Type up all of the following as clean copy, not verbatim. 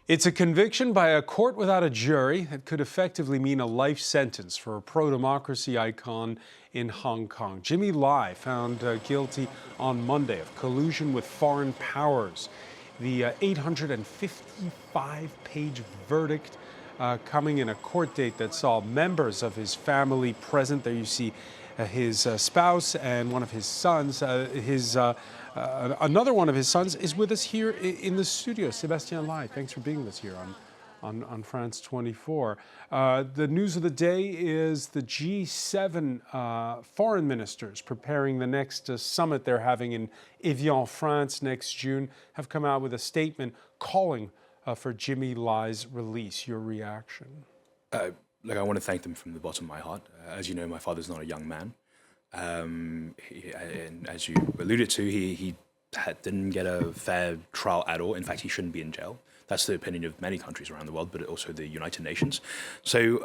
It's a conviction by a court without a jury that could effectively mean a life sentence for a pro-democracy icon in Hong Kong. Jimmy Lai found guilty on Monday of collusion with foreign powers. The 855-page verdict coming in a court date that saw members of his family present. There you see his spouse and one of his sons. Another one of his sons is with us here in the studio, Sebastien Lai. Thanks for being with us here on France 24. The news of the day is the G7 foreign ministers preparing the next summit they're having in Evian, France next June, have come out with a statement calling for Jimmy Lai's release. Your reaction? Look, I want to thank them from the bottom of my heart. As you know, my father's not a young man. And as you alluded to, he didn't get a fair trial at all. In fact, he shouldn't be in jail. That's the opinion of many countries around the world, but also the United Nations. So,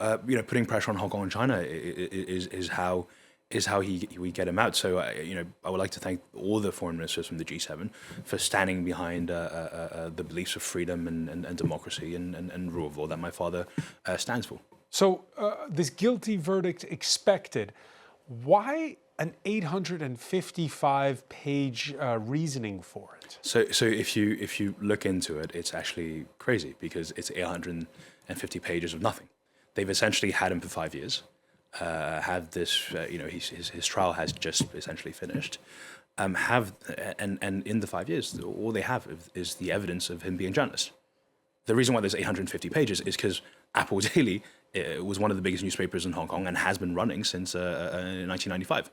putting pressure on Hong Kong and China is how we get him out. So, I would like to thank all the foreign ministers from the G7 for standing behind the beliefs of freedom and democracy and rule of law that my father stands for. So, this guilty verdict expected. Why an 855-page reasoning for it? So if you look into it, it's actually crazy because it's 850 pages of nothing. They've essentially had him for 5 years. Have this, his trial has just essentially finished. And in the 5 years, all they have is the evidence of him being a journalist. The reason why there's 850 pages is because Apple Daily was one of the biggest newspapers in Hong Kong and has been running since 1995.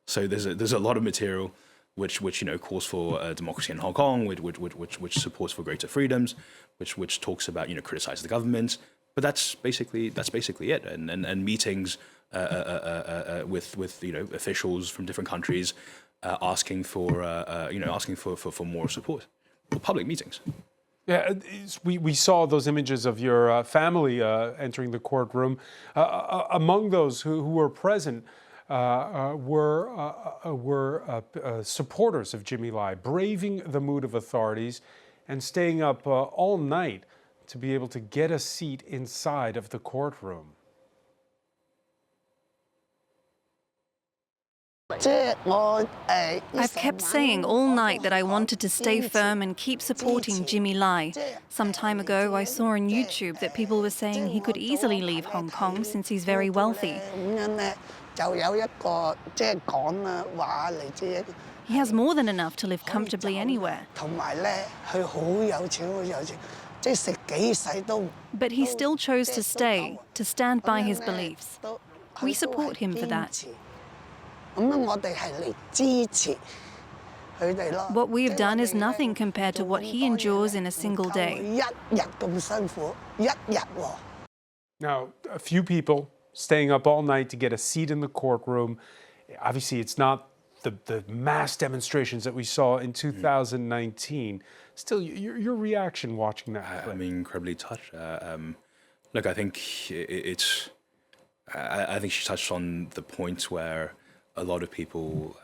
So there's a lot of material which calls for democracy in Hong Kong, which supports for greater freedoms, which talks about criticize the government. But that's basically it. And meetings with officials from different countries asking for more support, or public meetings. Yeah, we saw those images of your family entering the courtroom. Among those who were present were supporters of Jimmy Lai, braving the mood of authorities and staying up all night to be able to get a seat inside of the courtroom. I've kept saying all night that I wanted to stay firm and keep supporting Jimmy Lai. Some time ago, I saw on YouTube that people were saying he could easily leave Hong Kong since he's very wealthy. He has more than enough to live comfortably anywhere. But he still chose to stay, to stand by his beliefs. We support him for that. What we have done is nothing compared to what he endures in a single day. Now, a few people staying up all night to get a seat in the courtroom. Obviously, it's not the mass demonstrations that we saw in 2019. Still, your reaction watching that? I'm incredibly touched. Look, I think I think she touched on the point where a lot of people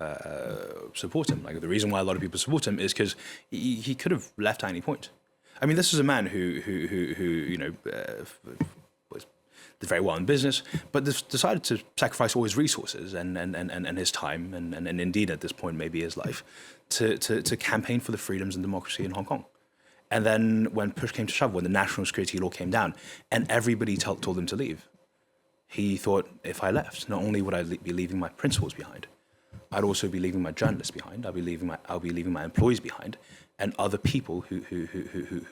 support him. Like, the reason why a lot of people support him is because he could have left at any point. I mean, this is a man who did very well in business, but decided to sacrifice all his resources and his time and indeed at this point maybe his life to campaign for the freedoms and democracy in Hong Kong. And then when push came to shove, when the national security law came down and everybody told him to leave, he thought, if I left, not only would I be leaving my principles behind, I'd also be leaving my journalists behind. I'll be leaving my employees behind, and other people who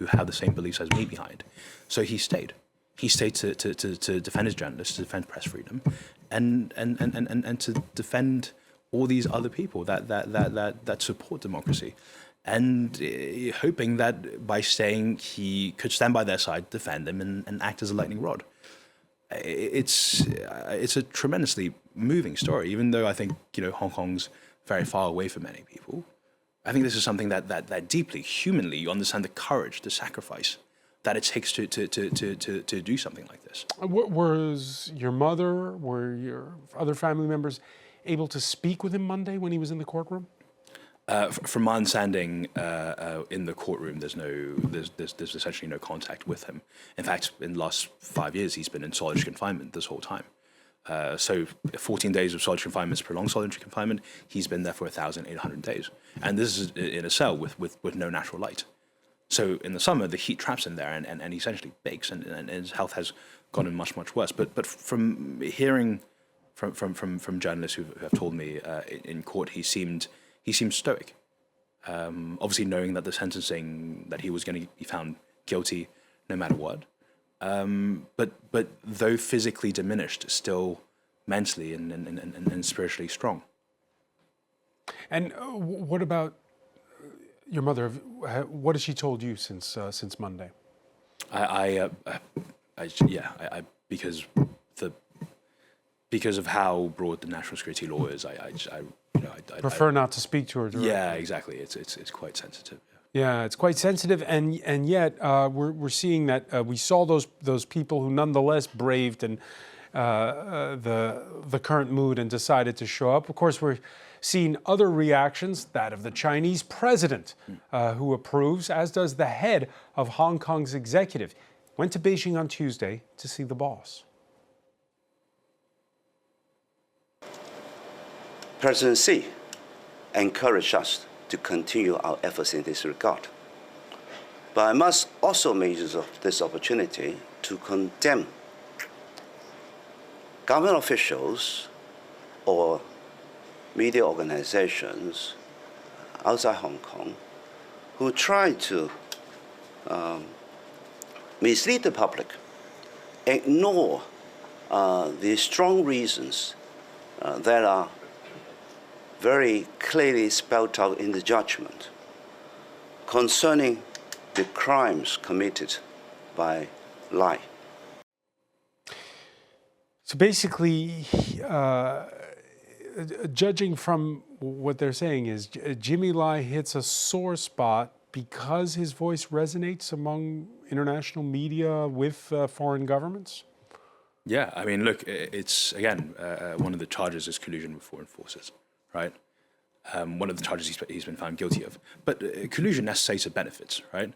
have the same beliefs as me behind. So he stayed. He stayed to defend his journalists, to defend press freedom, and to defend all these other people that support democracy, and hoping that by staying he could stand by their side, defend them, and act as a lightning rod. It's a tremendously moving story, even though I think Hong Kong's very far away from many people. I think this is something that deeply, humanly, you understand the courage, the sacrifice that it takes to do something like this. Was your mother, were your other family members able to speak with him Monday when he was in the courtroom? From my understanding, in the courtroom, there's essentially no contact with him. In fact, in the last 5 years, he's been in solitary confinement this whole time. So 14 days of solitary confinement is prolonged solitary confinement. He's been there for 1,800 days. And this is in a cell with no natural light. So in the summer, the heat traps him there and he essentially bakes and his health has gotten much, much worse. But from hearing from journalists who have told me in court, he seemed stoic. Obviously knowing that the sentencing, that he was going to be found guilty no matter what. But though physically diminished, still mentally and spiritually strong. And what about your mother? What has she told you since Monday? Because of how broad the national security law is, I prefer not to speak to her directly. Yeah, exactly. It's quite sensitive. Yeah, it's quite sensitive, and yet we're seeing that we saw those people who nonetheless braved and the current mood and decided to show up. Of course, we're seeing other reactions, that of the Chinese president, who approves, as does the head of Hong Kong's executive. Went to Beijing on Tuesday to see the boss. President Xi encouraged us to continue our efforts in this regard. But I must also make use of this opportunity to condemn government officials or media organizations outside Hong Kong who try to mislead the public, ignore the strong reasons that are very clearly spelled out in the judgment concerning the crimes committed by Lai. So basically, judging from what they're saying is Jimmy Lai hits a sore spot because his voice resonates among international media with foreign governments? Yeah, I mean, look, it's, again, one of the charges is collusion with foreign forces, right? One of the charges he's been found guilty of. But collusion necessitates benefits, right?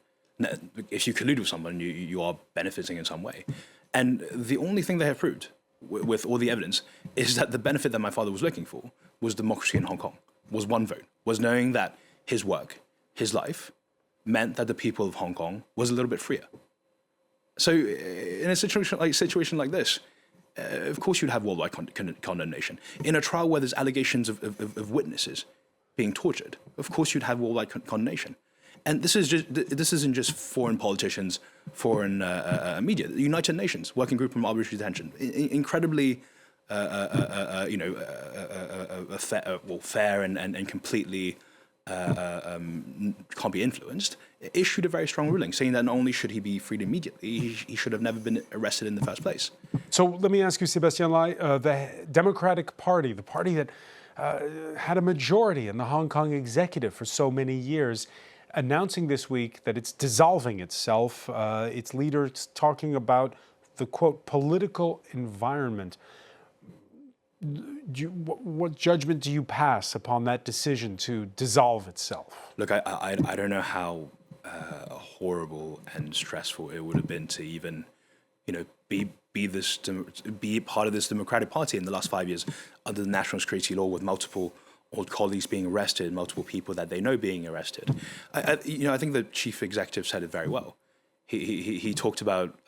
If you collude with someone, you are benefiting in some way. And the only thing they have proved with all the evidence is that the benefit that my father was looking for was democracy in Hong Kong, was one vote, was knowing that his work, his life, meant that the people of Hong Kong was a little bit freer. So in a situation like this, of course you'd have worldwide condemnation. In a trial where there's allegations of witnesses being tortured, of course you'd have worldwide condemnation. And this isn't just foreign politicians, foreign media. The United Nations Working Group on Arbitrary Detention, incredibly, fair and completely can't be influenced, issued a very strong ruling saying that not only should he be freed immediately, he should have never been arrested in the first place. So let me ask you, Sebastien Lai, the Democratic Party, the party that had a majority in the Hong Kong executive for so many years, announcing this week that it's dissolving itself, its leaders talking about the, quote, political environment. What judgment do you pass upon that decision to dissolve itself? Look, I don't know how horrible and stressful it would have been to even, be part of this Democratic Party in the last 5 years under the national security law, with multiple old colleagues being arrested, multiple people that they know being arrested. I think the chief executive said it very well. He talked about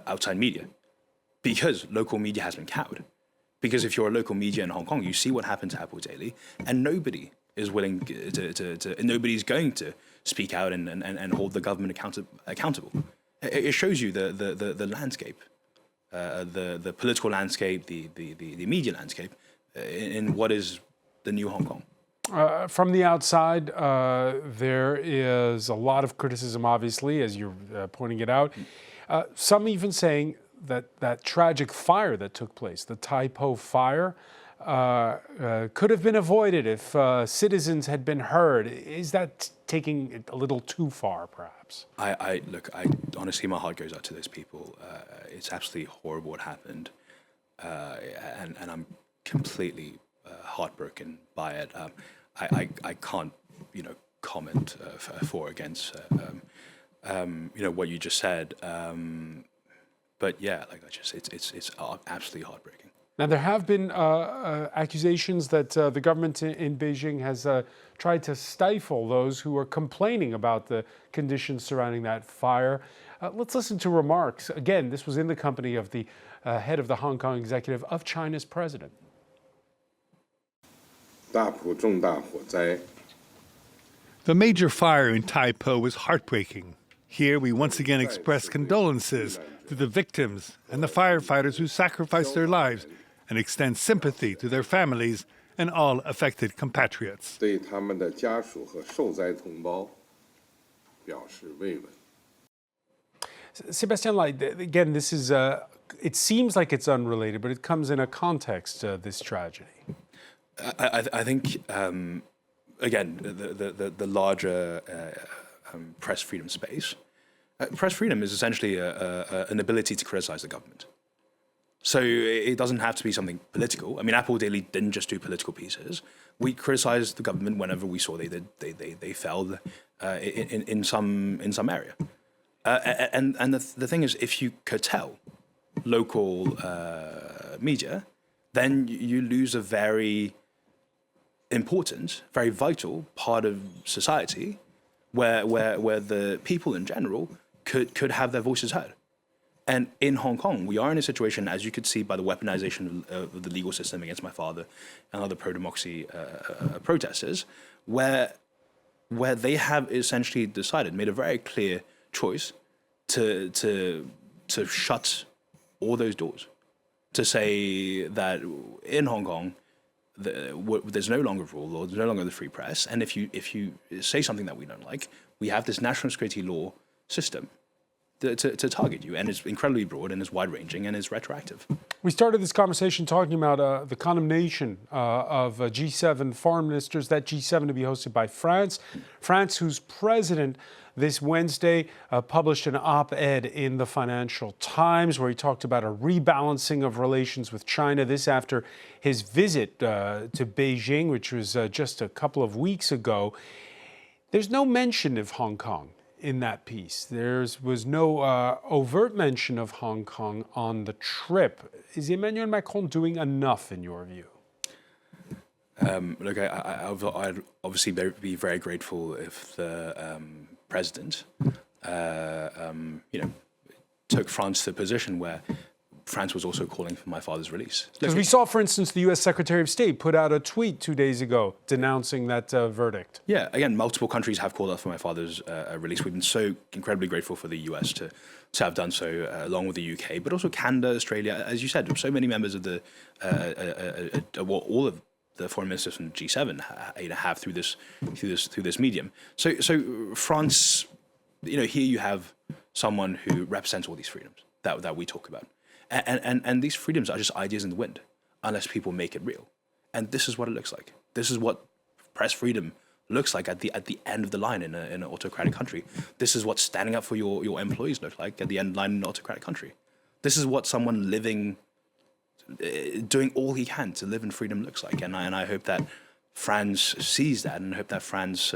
outside media, because local media has been cowed. Because if you're a local media in Hong Kong, you see what happened to Apple Daily, and nobody is willing nobody's going to speak out and hold the government accountable. It shows you the landscape, the political landscape, the media landscape, in what is the new Hong Kong. From the outside, there is a lot of criticism, obviously, as you're pointing it out. Some even saying that tragic fire that took place, the Tai Po fire, could have been avoided if citizens had been heard. Is that taking it a little too far, perhaps? Look, honestly, my heart goes out to those people. It's absolutely horrible what happened, and I'm completely heartbroken by it. I can't, comment for or against, what you just said. But yeah, like it's absolutely heartbreaking. Now, there have been accusations that the government in Beijing has tried to stifle those who are complaining about the conditions surrounding that fire. Let's listen to remarks. Again, this was in the company of the head of the Hong Kong executive of China's president. The major fire in Taipo was heartbreaking. Here we once again express condolences to the victims and the firefighters who sacrificed their lives and extend sympathy to their families and all affected compatriots. Sebastian Lai, again, this is, it seems like it's unrelated, but it comes in a context, this tragedy. I think, again, the larger press freedom space. Press freedom is essentially an ability to criticize the government. So it doesn't have to be something political. I mean, Apple Daily didn't just do political pieces. We criticized the government whenever we saw they failed in some area. And the thing is, if you curtail local media, then you lose a very important, very vital part of society where the people in general could have their voices heard. And in Hong Kong, we are in a situation, as you could see by the weaponization of the legal system against my father and other pro-democracy protesters, where they have essentially decided, made a very clear choice to shut all those doors, to say that in Hong Kong, there's no longer rule law, there's no longer the free press, and if you say something that we don't like, we have this national security law system to target you, and it's incredibly broad and it's wide-ranging and it's retroactive. We started this conversation talking about the condemnation of G7 foreign ministers, that G7 to be hosted by France. France, whose president this Wednesday published an op-ed in the Financial Times where he talked about a rebalancing of relations with China. This after his visit to Beijing, which was just a couple of weeks ago. There's no mention of Hong Kong in that piece. There was no overt mention of Hong Kong on the trip. Is Emmanuel Macron doing enough, in your view? Look, I'd obviously be very grateful if the president, took France to a position where France was also calling for my father's release. Because we saw, for instance, the U.S. Secretary of State put out a tweet 2 days ago denouncing that verdict. Yeah, again, multiple countries have called out for my father's release. We've been so incredibly grateful for the U.S. to have done so, along with the U.K., but also Canada, Australia. As you said, so many members of the, all of the foreign ministers from G7 have through this medium. So France, here you have someone who represents all these freedoms that we talk about. And these freedoms are just ideas in the wind unless people make it real. And this is what it looks like. This is what press freedom looks like at the end of the line in an autocratic country. This is what standing up for your employees looks like at the end of the line in an autocratic country. This is what someone doing all he can to live in freedom looks like. And I hope that France sees that, and I hope that France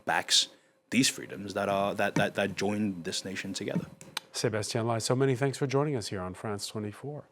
backs these freedoms that join this nation together. Sebastien Lai, so many thanks for joining us here on France 24.